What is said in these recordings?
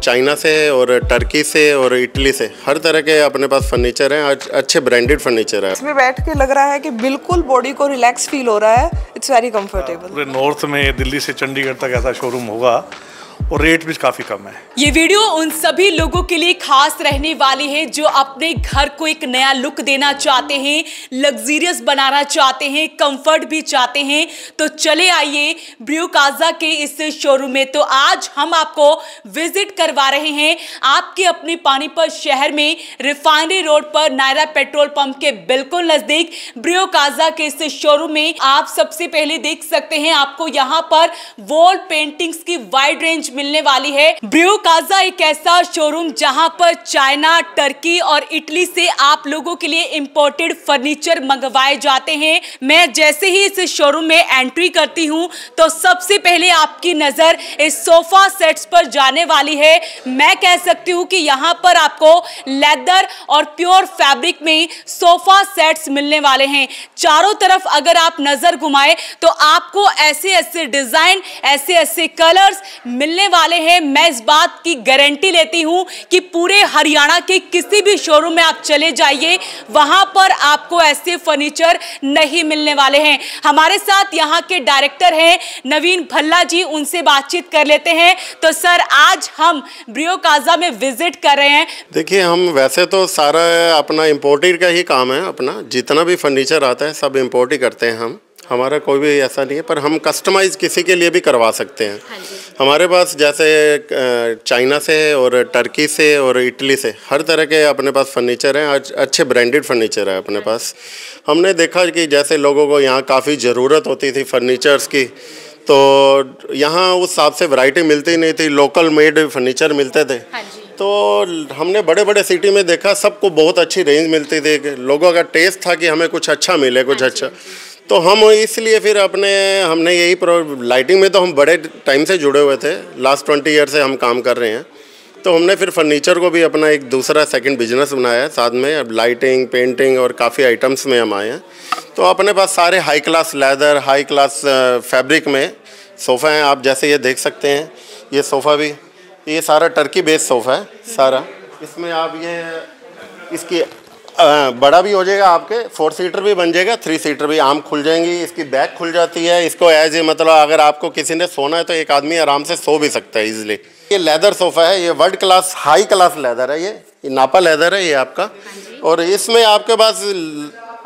China से और Turkey से और इटली से हर तरह के अपने पास फर्नीचर हैं। अच्छे ब्रांडेड फर्नीचर है। इसमें बैठ के लग रहा है कि बिल्कुल बॉडी को रिलैक्स फील हो रहा है। It's very comfortable. पूरे नॉर्थ में दिल्ली से चंडीगढ़ तक ऐसा शोरूम होगा और रेट भी काफी कम है। ये वीडियो उन सभी लोगों के लिए खास रहने वाली है जो अपने घर को एक नया लुक देना चाहते हैं, लग्जरियस बनाना चाहते हैं, कंफर्ट भी चाहते हैं। तो चले आइए ब्रियो काजा के इस शोरूम में। तो आज हम आपको विजिट करवा रहे हैं आपके अपने पानीपत शहर में रिफाइनरी रोड पर नायरा पेट्रोल पंप के बिल्कुल नजदीक ब्रियो काजा के इस शोरूम में। आप सबसे पहले देख सकते हैं आपको यहाँ पर वॉल पेंटिंग्स की वाइड रेंज मिलने वाली है। ब्रियो काजा एक ऐसा शोरूम जहां पर चाइना, टर्की और इटली से आप लोगों के लिए इंपोर्टेड फर्नीचर मंगवाए जाते हैं। मैं जैसे ही इस शोरूम में एंट्री करती हूं तो सबसे पहले आपकी नजर इस सोफा सेट्स पर जाने वाली है। मैं कह सकती हूं कि यहां पर आपको लेदर और प्योर फैब्रिक में सोफा सेट्स मिलने वाले हैं। चारों तरफ अगर आप नजर घुमाएं तो आपको ऐसे ऐसे डिजाइन, ऐसे ऐसे कलर्स मिलने वाले हैं। मैं इस बात की गारंटी लेती हूं कि पूरे हरियाणा के किसी भी शोरूम में आप चले जाइए, वहां पर आपको ऐसे फर्नीचर नहीं मिलने वाले हैं। हमारे साथ यहां के डायरेक्टर हैं नवीन भल्ला जी, उनसे बातचीत कर लेते हैं। तो सर, आज हम ब्रियो काजा में विजिट कर रहे हैं। देखिए, हम वैसे तो सारा अपना इम्पोर्टेड का ही काम है। अपना जितना भी फर्नीचर आता है सब इम्पोर्ट ही करते हैं हम। हमारा कोई भी ऐसा नहीं है, पर हम कस्टमाइज किसी के लिए भी करवा सकते हैं। हमारे पास जैसे चाइना से और टर्की से और इटली से हर तरह के अपने पास फर्नीचर हैं। अच्छे ब्रांडेड फर्नीचर है अपने पास। हमने देखा कि जैसे लोगों को यहाँ काफ़ी ज़रूरत होती थी फर्नीचर्स की, तो यहाँ उस हिसाब से वैरायटी मिलती नहीं थी। लोकल मेड फर्नीचर मिलते थे। तो हमने बड़े बड़े सिटी में देखा, सबको बहुत अच्छी रेंज मिलती थी। लोगों का टेस्ट था कि हमें कुछ अच्छा मिले, कुछ अच्छा। तो हम इसलिए फिर हमने यही लाइटिंग में तो हम बड़े टाइम से जुड़े हुए थे। लास्ट 20 ईयर से हम काम कर रहे हैं। तो हमने फिर फर्नीचर को भी अपना एक दूसरा सेकंड बिजनेस बनाया है साथ में। अब लाइटिंग, पेंटिंग और काफ़ी आइटम्स में हम आए हैं। तो अपने पास सारे high class leather, high class fabric में सोफ़ा हैं। आप जैसे ये देख सकते हैं, ये सोफ़ा भी, ये सारा टर्की बेस्ड सोफ़ा है सारा। इसमें आप इसकी बड़ा भी हो जाएगा, आपके 4 सीटर भी बन जाएगा, 3 सीटर भी। आर्म खुल जाएंगी, इसकी बैक खुल जाती है। इसको एज ए मतलब अगर आपको किसी ने सोना है तो एक आदमी आराम से सो भी सकता है इजीली। ये लेदर सोफ़ा है, ये world class high class leather है। ये नापा लेदर है ये आपका। और इसमें आपके पास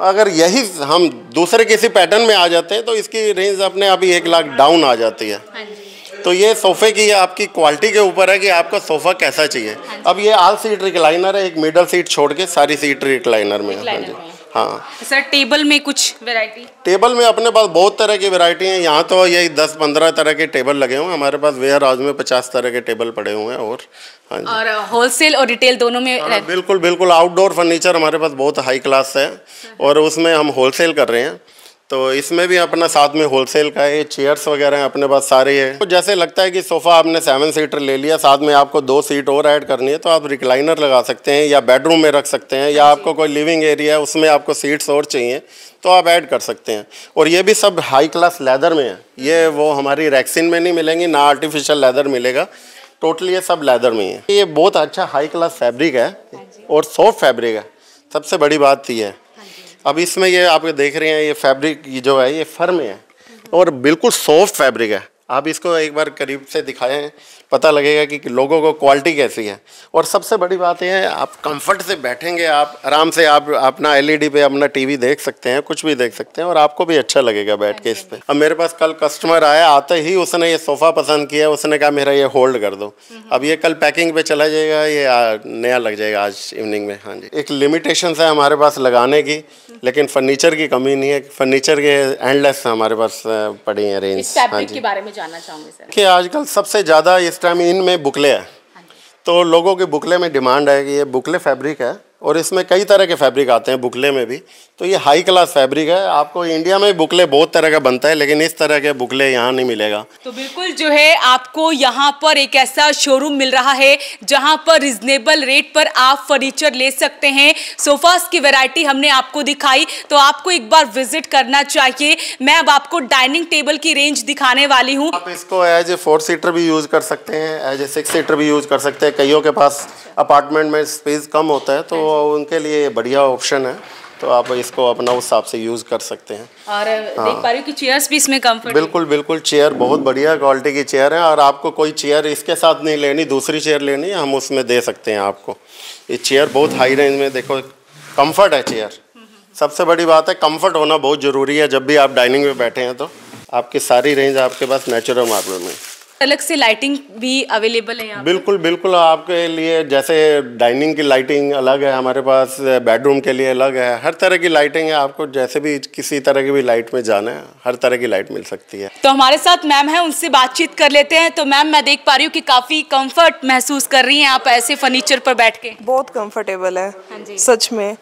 अगर यही हम दूसरे किसी पैटर्न में आ जाते हैं तो इसकी रेंज अपने आप ही 1 लाख डाउन आ जाती है। तो ये सोफ़े की आपकी क्वालिटी के ऊपर है कि आपका सोफ़ा कैसा चाहिए। अब ये ऑल सीट रिक्लाइनर है, एक मिडल सीट छोड़ के सारी सीट रिक्लाइनर में है। हाँ सर, टेबल में कुछ वैरायटी? टेबल में अपने पास बहुत तरह की वैरायटी हैं। यहाँ तो यही 10-15 तरह के टेबल लगे हुए हैं। हमारे पास वेयर हाउस में 50 तरह के टेबल पड़े हुए हैं। और हाँ जी, और होलसेल और रिटेल दोनों में? बिल्कुल बिल्कुल। आउटडोर फर्नीचर हमारे पास बहुत हाई क्लास है और उसमें हम होलसेल कर रहे हैं। तो इसमें भी अपना साथ में होलसेल का है। चेयर्स वगैरह हैं अपने पास सारे है। तो जैसे लगता है कि सोफ़ा आपने 7 सीटर ले लिया, साथ में आपको 2 सीट और ऐड करनी है तो आप रिक्लाइनर लगा सकते हैं या बेडरूम में रख सकते हैं, या आपको कोई लिविंग एरिया है उसमें आपको सीट्स और चाहिए तो आप ऐड कर सकते हैं। और ये भी सब हाई क्लास लेदर में है। ये वो हमारी रैक्सिन में नहीं मिलेंगी, ना आर्टिफिशियल लेदर मिलेगा। टोटली ये सब लेदर में ही है। ये बहुत अच्छा हाई क्लास फैब्रिक है और सॉफ्ट फैब्रिक है। सबसे बड़ी बात ये है। अब इसमें ये आप देख रहे हैं, ये फैब्रिक जो है ये फर में है और बिल्कुल सॉफ्ट फैब्रिक है। आप इसको एक बार करीब से दिखाएं, पता लगेगा कि लोगों को क्वालिटी कैसी है। और सबसे बड़ी बात यह है, आप कंफर्ट से बैठेंगे, आप आराम से आप अपना एलईडी पे अपना टीवी देख सकते हैं, कुछ भी देख सकते हैं और आपको भी अच्छा लगेगा बैठ के इस पे। अब मेरे पास कल कस्टमर आया, आते ही उसने ये सोफ़ा पसंद किया, उसने कहा मेरा ये होल्ड कर दो। अब ये कल पैकिंग पे चला जाएगा, ये नया लग जाएगा आज इवनिंग में। हाँ जी, एक लिमिटेशन है हमारे पास लगाने की, लेकिन फर्नीचर की कमी नहीं है। फर्नीचर के एंडलेस हमारे पास पड़ी हैं रेंज। हाँ जी, के बारे में जानना चाहूँगी सर कि आजकल सबसे ज़्यादा इस टाइम इनमें बुकले है। तो लोगों के बुकले में डिमांड है कि ये बुकले फैब्रिक है और इसमें कई तरह के फैब्रिक आते हैं बुकले में भी। तो ये हाई क्लास फैब्रिक है। आपको इंडिया में बुकले बहुत तरह का बनता है, लेकिन इस तरह के बुकले यहाँ नहीं मिलेगा। तो बिल्कुल जो है आपको यहाँ पर एक ऐसा शोरूम मिल रहा है जहाँ पर रिजनेबल रेट पर आप फर्नीचर ले सकते हैं। सोफास की वैरायटी हमने आपको दिखाई, तो आपको एक बार विजिट करना चाहिए। मैं अब आपको डाइनिंग टेबल की रेंज दिखाने वाली हूँ। आप इसको एज ए 4 सीटर भी यूज़ कर सकते हैं, एज ए 6 सीटर भी यूज़ कर सकते हैं। कईयों के पास अपार्टमेंट में स्पेस कम होता है, तो उनके लिए बढ़िया ऑप्शन है। तो आप इसको अपना उस हिसाब से यूज़ कर सकते हैं। और देख पा रही हूँ कि चेयर्स भी इसमें कंफर्ट। बिल्कुल बिल्कुल, चेयर बहुत बढ़िया क्वालिटी की चेयर है। और आपको कोई चेयर इसके साथ नहीं लेनी, दूसरी चेयर लेनी है, हम उसमें दे सकते हैं आपको। ये चेयर बहुत हाई रेंज में, देखो कंफर्ट है चेयर। सबसे बड़ी बात है कंफर्ट होना बहुत ज़रूरी है। जब भी आप डाइनिंग में बैठे हैं तो आपकी सारी रेंज आपके पास नेचुरल मार्बल में। अलग से लाइटिंग भी अवेलेबल है यहाँ? बिल्कुल बिल्कुल, आपके लिए जैसे डाइनिंग की लाइटिंग अलग है हमारे पास, बेडरूम के लिए अलग है, हर तरह की लाइटिंग है। आपको जैसे भी किसी तरह की भी लाइट में जाना है, हर तरह की लाइट मिल सकती है। तो हमारे साथ मैम है, उनसे बातचीत कर लेते हैं। तो मैम, मैं देख पा रही हूँ कि काफ़ी कंफर्ट महसूस कर रही हैं आप ऐसे फर्नीचर पर बैठ के। बहुत कंफर्टेबल है। हाँ जी। सच में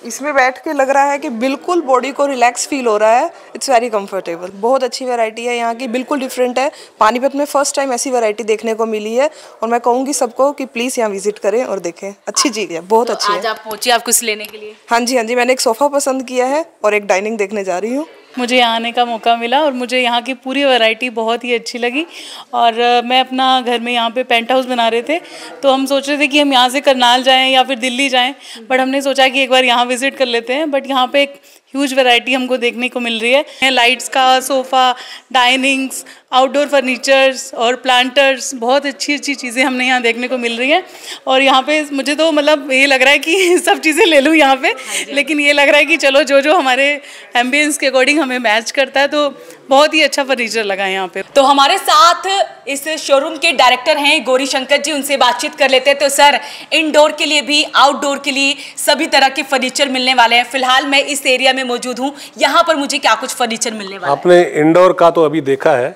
इसमें बैठ के लग रहा है कि बिल्कुल बॉडी को रिलैक्स फील हो रहा है। It's very comfortable. बहुत अच्छी वैरायटी है यहाँ की, बिल्कुल डिफरेंट है। पानीपत में फर्स्ट टाइम ऐसी वैरायटी देखने को मिली है, और मैं कहूँगी सबको कि प्लीज़ यहाँ विजिट करें और देखें। अच्छी चीज़ है, बहुत अच्छी है। आज आप पहुँचे आप कुछ लेने के लिए? हाँ जी, मैंने एक सोफ़ा पसंद किया है और एक डाइनिंग देखने जा रही हूँ। मुझे यहाँ आने का मौका मिला और मुझे यहाँ की पूरी वैरायटी बहुत ही अच्छी लगी। और मैं अपना घर में यहाँ पे पेंट हाउस बना रहे थे, तो हम सोच रहे थे कि हम यहाँ से करनाल जाएं या फिर दिल्ली जाएं, बट हमने सोचा कि एक बार यहाँ विजिट कर लेते हैं। बट यहाँ पे एक ह्यूज वैरायटी हमको देखने को मिल रही है। लाइट्स का, सोफ़ा, डाइनिंग्स, आउटडोर फर्नीचर्स और प्लांटर्स, बहुत अच्छी अच्छी चीज़ें हमने यहाँ देखने को मिल रही हैं। और यहाँ पे मुझे तो मतलब ये लग रहा है कि सब चीज़ें ले लूँ यहाँ पे, लेकिन ये लग रहा है कि चलो जो जो हमारे एम्बियंस के अकॉर्डिंग हमें मैच करता है, तो बहुत ही अच्छा फर्नीचर लगा है यहाँ पे। तो हमारे साथ इस शोरूम के डायरेक्टर हैं गौरी शंकर जी, उनसे बातचीत कर लेते हैं। तो सर, इंडोर के लिए भी आउटडोर के लिए सभी तरह के फर्नीचर मिलने वाले हैं। फिलहाल मैं इस एरिया में मौजूद हूँ, यहाँ पर मुझे क्या कुछ फर्नीचर मिलने वाला है? आपने इंडोर का तो अभी देखा है,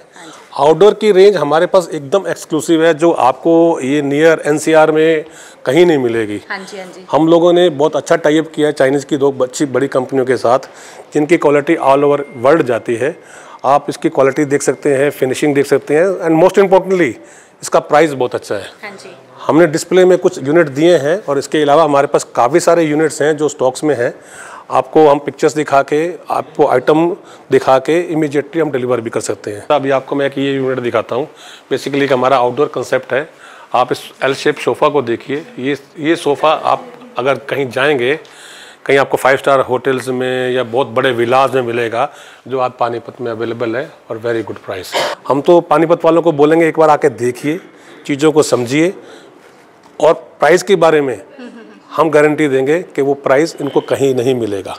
आउटडोर की रेंज हमारे पास एकदम एक्सक्लूसिव है, जो आपको ये नियर एनसीआर में कहीं नहीं मिलेगी। हाँ जी, हाँ जी। हम लोगों ने बहुत अच्छा टाई अप किया है चाइनीज़ की 2 अच्छी बड़ी कंपनियों के साथ, जिनकी क्वालिटी ऑल ओवर वर्ल्ड जाती है। आप इसकी क्वालिटी देख सकते हैं, फिनिशिंग देख सकते हैं, एंड मोस्ट इम्पोर्टेंटली इसका प्राइस बहुत अच्छा है। हाँ जी। हमने डिस्प्ले में कुछ यूनिट दिए हैं, और इसके अलावा हमारे पास काफ़ी सारे यूनिट्स हैं जो स्टॉक्स में हैं। आपको हम पिक्चर्स दिखा के, आपको आइटम दिखा के इमीडिएटली हम डिलीवर भी कर सकते हैं। अभी आपको मैं ये यूनिट दिखाता हूँ। बेसिकली हमारा आउटडोर कंसेप्ट है। आप इस एल शेप सोफ़ा को देखिए। ये सोफ़ा आप अगर कहीं जाएंगे, कहीं आपको 5 स्टार होटल्स में या बहुत बड़े विलाज में मिलेगा, जो आज पानीपत में अवेलेबल है, और वेरी गुड प्राइस। हम तो पानीपत वालों को बोलेंगे एक बार आके देखिए, चीज़ों को समझिए, और प्राइस के बारे में हम गारंटी देंगे कि वो प्राइस इनको कहीं नहीं मिलेगा।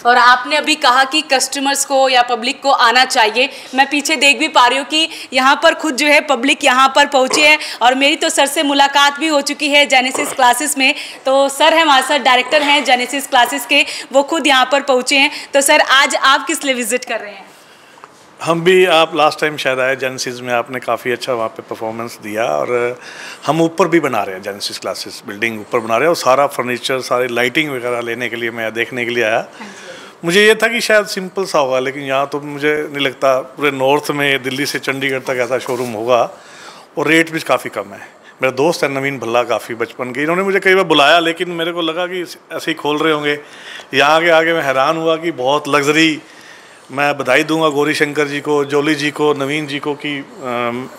और आपने अभी कहा कि कस्टमर्स को या पब्लिक को आना चाहिए। मैं पीछे देख भी पा रही हूँ कि यहाँ पर खुद जो है पब्लिक यहाँ पर पहुँचे हैं, और मेरी तो सर से मुलाकात भी हो चुकी है जेनेसिस क्लासेस में। तो सर है हमारे साथ, डायरेक्टर हैं जेनेसिस क्लासेस के, वो खुद यहाँ पर पहुँचे हैं। तो सर, आज आप किस लिए विजिट कर रहे हैं? हम भी, आप लास्ट टाइम शायद आए जेनेसिस में, आपने काफ़ी अच्छा वहाँ पे परफॉर्मेंस दिया। और हम ऊपर भी बना रहे हैं, जेनेसिस क्लासेस बिल्डिंग ऊपर बना रहे हैं, और सारा फर्नीचर, सारी लाइटिंग वगैरह लेने के लिए मैं देखने के लिए आया। मुझे ये था कि शायद सिंपल सा होगा, लेकिन यहाँ तो मुझे नहीं लगता पूरे नॉर्थ में, दिल्ली से चंडीगढ़ तक ऐसा शोरूम होगा, और रेट भी काफ़ी कम है। मेरा दोस्त है नवीन भल्ला, काफ़ी बचपन के, इन्होंने मुझे कई बार बुलाया, लेकिन मेरे को लगा कि ऐसे ही खोल रहे होंगे। यहाँ के आगे मैं हैरान हुआ कि बहुत लग्जरी। मैं बधाई दूंगा गौरी शंकर जी को, जोली जी को, नवीन जी को, कि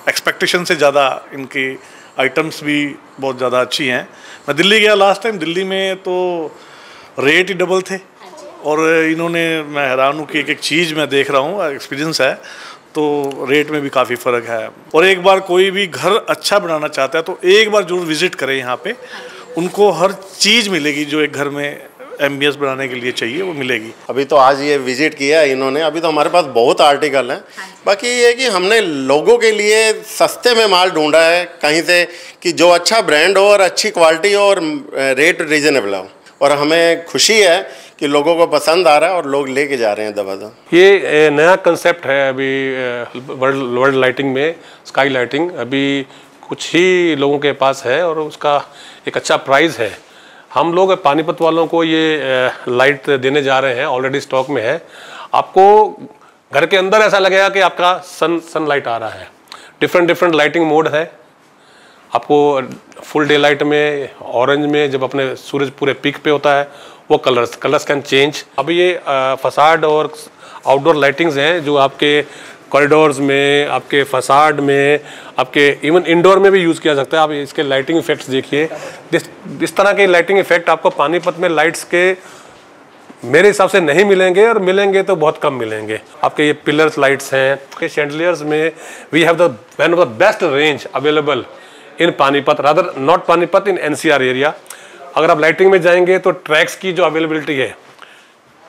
एक्सपेक्टेशन से ज़्यादा इनकी आइटम्स भी बहुत ज़्यादा अच्छी हैं। मैं दिल्ली गया लास्ट टाइम, दिल्ली में तो रेट ही डबल थे, और इन्होंने, मैं हैरान हूँ कि एक एक चीज़ मैं देख रहा हूँ, एक्सपीरियंस है, तो रेट में भी काफ़ी फ़र्क है। और एक बार कोई भी घर अच्छा बनाना चाहता है तो एक बार जरूर विज़िट करें यहाँ पे, उनको हर चीज़ मिलेगी जो एक घर में एम्बियंस बनाने के लिए चाहिए, वो मिलेगी। अभी तो आज ये विजिट किया है इन्होंने, अभी तो हमारे पास बहुत आर्टिकल हैं। बाकी ये है कि हमने लोगों के लिए सस्ते में माल ढूंढा है कहीं से, कि जो अच्छा ब्रांड हो और अच्छी क्वालिटी हो और रेट रीजनेबल हो, और हमें खुशी है कि लोगों को पसंद आ रहा है और लोग लेके जा रहे हैं दबा। ये नया कंसेप्ट है अभी वर्ल्ड लाइटिंग में, स्काई लाइटिंग। अभी कुछ ही लोगों के पास है और उसका एक अच्छा प्राइस है। हम लोग पानीपत वालों को ये लाइट देने जा रहे हैं, ऑलरेडी स्टॉक में है। आपको घर के अंदर ऐसा लगेगा कि आपका सनलाइट आ रहा है। डिफरेंट लाइटिंग मोड है। आपको फुल डे लाइट में, ऑरेंज में, जब अपने सूरज पूरे पीक पे होता है वो कलर्स कैन चेंज। अब ये फसाड और आउटडोर लाइटिंग्स हैं जो आपके कॉरिडोर्स में, आपके फसाड में, आपके इवन इंडोर में भी यूज़ किया सकता है। आप इसके लाइटिंग इफेक्ट्स देखिए। इस तरह के लाइटिंग इफेक्ट आपको पानीपत में लाइट्स के मेरे हिसाब से नहीं मिलेंगे, और मिलेंगे तो बहुत कम मिलेंगे। आपके ये पिलर्स लाइट्स हैं, के शैंडलियर्स में we have the one of the best range available in Panipat, rather not Panipat, in NCR area. अगर आप लाइटिंग में जाएंगे तो ट्रैक्स की जो अवेलेबिलिटी है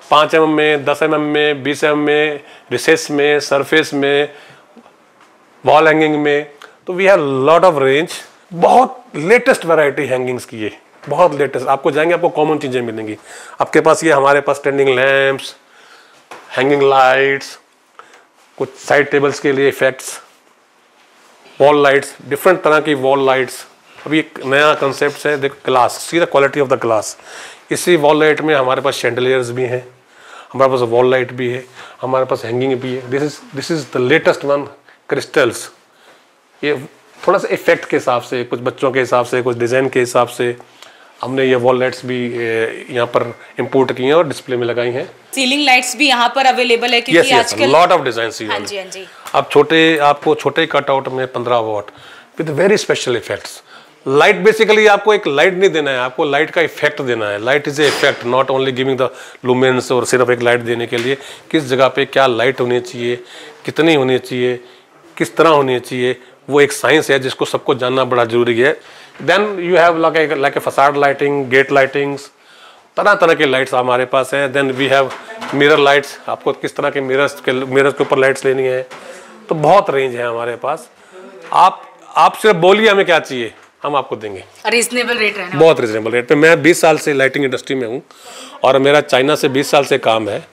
5 mm में, 10 mm में, 20 mm में, रिसेस में, सरफेस में, वॉल हैंगिंग में, तो we have lot of range. बहुत लेटेस्ट वैरायटी हैंगिंग्स की है, बहुत लेटेस्ट। आपको जाएंगे आपको कॉमन चीज़ें मिलेंगी। आपके पास ये हमारे पास स्टैंडिंग लैंप्स, हैंगिंग लाइट्स, कुछ साइड टेबल्स के लिए इफेक्ट्स, वॉल लाइट्स, डिफरेंट तरह की वॉल लाइट्स। अभी एक नया कंसेप्ट है, देखो glass, see the quality of the glass. इसी वॉल लाइट में हमारे पास शैंडलियर्स भी हैं, हमारे पास वॉल लाइट भी है, हमारे पास हैंगिंग भी है। This is the latest one, crystals. ये थोड़ा सा इफेक्ट के हिसाब से, कुछ बच्चों के हिसाब से, कुछ डिज़ाइन के हिसाब से हमने ये वॉल लाइट्स भी यहाँ पर इंपोर्ट की हैं और डिस्प्ले में लगाई हैं। सीलिंग लाइट्स भी यहाँ पर अवेलेबल है, क्योंकि आजकल लॉट ऑफ डिजाइन्स। हाँ जी, हाँ जी। अब आपको छोटे कटआउट में 15 what with very special effects. Light basically आपको एक लाइट नहीं देना है, आपको लाइट का इफेक्ट देना है। Light is a effect, not only giving the lumens. और सिर्फ एक लाइट देने के लिए किस जगह पे क्या लाइट होनी चाहिए, कितनी होनी चाहिए, किस तरह होनी चाहिए, वो एक साइंस है जिसको सबको जानना बड़ा जरूरी है। Then you have like a facade lighting, gate lightings, तरह तरह के लाइट्स हमारे पास हैं। Then we have mirror lights, आपको किस तरह के मिरर्स के ऊपर लाइट्स लेनी है, तो बहुत रेंज है हमारे पास। आप सिर्फ बोलिए हमें क्या चाहिए, हम आपको देंगे। रीजनेबल रेट रहना, बहुत रीजनेबल रेट पे। मैं 20 साल से लाइटिंग इंडस्ट्री में हूँ और मेरा चाइना से 20 साल से काम है।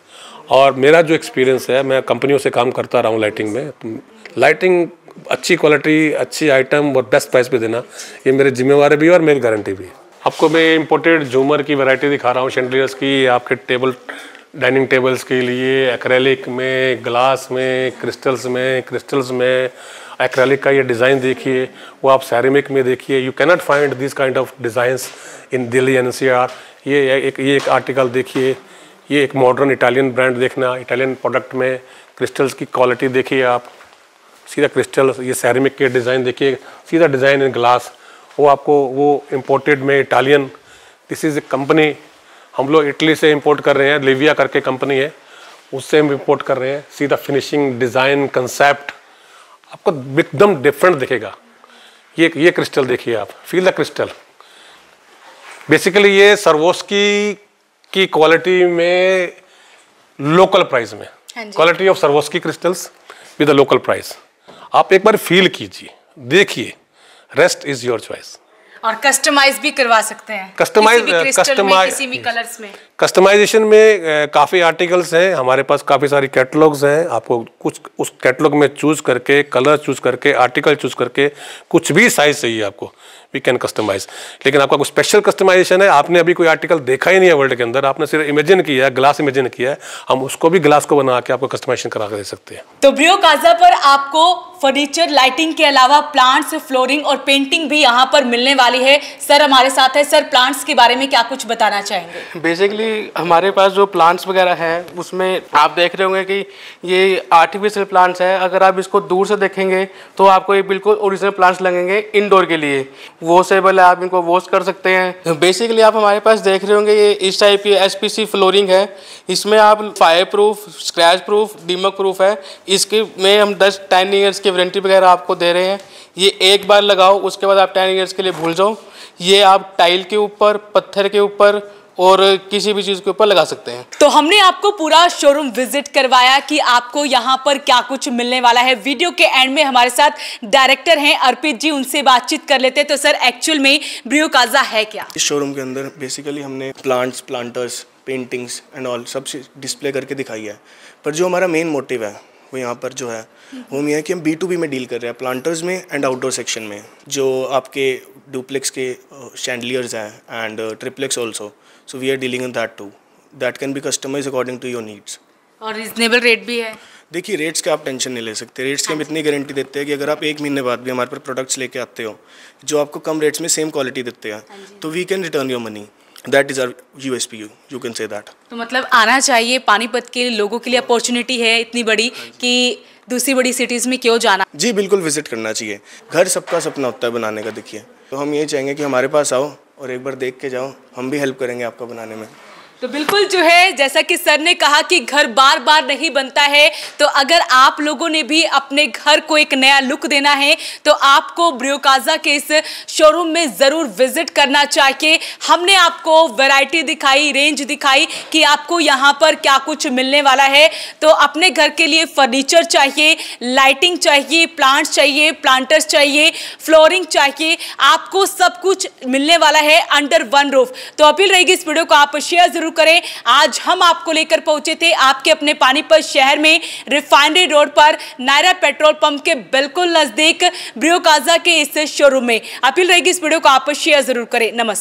और मेरा जो एक्सपीरियंस है, मैं कंपनियों से काम करता रहा हूँ लाइटिंग में। लाइटिंग अच्छी क्वालिटी, अच्छी आइटम और बेस्ट प्राइस पे देना, ये मेरी जिम्मेवारी भी है और मेरी गारंटी भी है। आपको मैं इम्पोर्टेड झूमर की वैरायटी दिखा रहा हूँ, शैंडलियर्स की, आपके टेबल, डाइनिंग टेबल्स के लिए, एक्रेलिक में, ग्लास में, क्रिस्टल्स में। एक्रेलिक का ये डिज़ाइन देखिए, वो आप सेरेमिक में देखिए। You cannot find this kind of designs in Delhi NCR। ये एक आर्टिकल देखिए, ये एक मॉडर्न इटालियन ब्रांड देखना, इटालियन प्रोडक्ट में क्रिस्टल्स की क्वालिटी देखिए आप, सीधा क्रिस्टल। ये सेरेमिक के डिज़ाइन देखिए, सीधा डिज़ाइन इन ग्लास, वो आपको वो इम्पोर्टेड में Italian. This is a company, हम लोग इटली से इंपोर्ट कर रहे हैं, लिविया करके कंपनी है, उससे हम इंपोर्ट कर रहे हैं। सीधा फिनिशिंग, डिज़ाइन, कंसेप्ट आपको एकदम डिफरेंट दिखेगा। ये क्रिस्टल देखिए आप, फील द क्रिस्टल। बेसिकली ये सर्वोस्की की क्वालिटी में, लोकल प्राइस में, quality of Swarovski crystals with the local price. आप एक बार फील कीजिए, देखिए, रेस्ट इज योर चॉइस। और कस्टमाइज भी करवा सकते हैं, किसी भी कलर्स में। कस्टमाइजेशन में काफ़ी आर्टिकल्स हैं हमारे पास, काफ़ी सारी कैटलॉग्स हैं। आपको कुछ उस कैटलॉग में चूज़ करके, कलर चूज़ करके, आर्टिकल चूज़ करके, कुछ भी साइज चाहिए आपको, वी कैन कस्टमाइज। लेकिन आपका कुछ स्पेशल कस्टमाइजेशन है, आपने अभी कोई आर्टिकल देखा ही नहीं है वर्ल्ड के अंदर, आपने सिर्फ इमेजिन किया है, ग्लास इमेजिन किया है, हम उसको भी ग्लास को बना के आपको कस्टमाइजेशन करा के दे सकते हैं। तो ब्रियो काजा पर आपको फर्नीचर, लाइटिंग के अलावा प्लांट्स, फ्लोरिंग और पेंटिंग भी यहाँ पर मिलने वाली है। सर हमारे साथ है, सर प्लांट्स के बारे में क्या कुछ बताना चाहेंगे? बेसिकली हमारे पास जो प्लांट्स वगैरह हैं उसमें आप देख रहे होंगे कि ये आर्टिफिशियल प्लांट्स है। अगर आप इसको दूर से देखेंगे तो आपको ये बिल्कुल ओरिजिनल प्लांट्स लगेंगे इंडोर के लिए, वॉशेबल है, आप इनको वॉश कर सकते हैं। बेसिकली आप हमारे पास देख रहे होंगे ये इस टाइप की SPC फ्लोरिंग है। इसमें आप फायर प्रूफ, स्क्रैच प्रूफ, दीमक प्रूफ है। इसके में हम 10 ईयर्स की वारंटी वगैरह आपको दे रहे हैं। ये एक बार लगाओ, उसके बाद आप 10 ईयर्स के लिए भूल जाओ। ये आप टाइल के ऊपर, पत्थर के ऊपर और किसी भी चीज़ के ऊपर लगा सकते हैं। तो हमने आपको पूरा शोरूम विजिट करवाया कि आपको यहाँ पर क्या कुछ मिलने वाला है। वीडियो के एंड में हमारे साथ डायरेक्टर हैं अर्पित जी, उनसे बातचीत कर लेते हैं। तो सर एक्चुअल में ब्रियो काजा है क्या? इस शोरूम के अंदर बेसिकली हमने plants, planters, paintings and all सब डिस्प्ले करके दिखाई है, पर जो हमारा मेन मोटिव है वो यहाँ पर जो है वो ये है कि हम B2B में डील कर रहे हैं, प्लांटर्स में एंड आउटडोर सेक्शन में, जो आपके डुप्लेक्स के शैंडलियर्स हैं and triplex also, so we are dealing in that too, that can be customize according to your needs. और रीजनेबल रेट भी है। देखिए रेट्स का आप टेंशन नहीं ले सकते, रेट्स की हम इतनी गारंटी देते हैं कि अगर आप 1 महीने बाद भी हमारे पर प्रोडक्ट्स लेके आते हो जो आपको कम रेट्स में सेम क्वालिटी देते हैं, तो we can return your money, that is our USP, you can say that. तो मतलब आना चाहिए, पानीपत के लोगों के लिए अपॉर्चुनिटी है इतनी बड़ी कि दूसरी बड़ी सिटीज़ में क्यों जाना। जी बिल्कुल विजिट करना चाहिए, घर सबका सपना होता है बनाने का। देखिए तो हम ये चाहेंगे कि हमारे पास आओ और एक बार देख के जाओ, हम भी हेल्प करेंगे आपका बनाने में। तो बिल्कुल जो है जैसा कि सर ने कहा कि घर बार बार नहीं बनता है, तो अगर आप लोगों ने भी अपने घर को एक नया लुक देना है तो आपको ब्रियोकाजा के इस शोरूम में ज़रूर विजिट करना चाहिए। हमने आपको वैरायटी दिखाई, रेंज दिखाई कि आपको यहाँ पर क्या कुछ मिलने वाला है। तो अपने घर के लिए फर्नीचर चाहिए, लाइटिंग चाहिए, प्लांट्स चाहिए, प्लांटर्स चाहिए, फ्लोरिंग चाहिए, आपको सब कुछ मिलने वाला है अंडर वन रूफ। तो अपील रहेगी इस वीडियो को आप शेयर जरूर करें। आज हम आपको लेकर पहुंचे थे आपके अपने पानीपत शहर में रिफाइनरी रोड पर नायरा पेट्रोल पंप के बिल्कुल नजदीक ब्रियोकाजा के इस शोरूम में। अपील रहेगी इस वीडियो को आप शेयर जरूर करें। नमस्कार।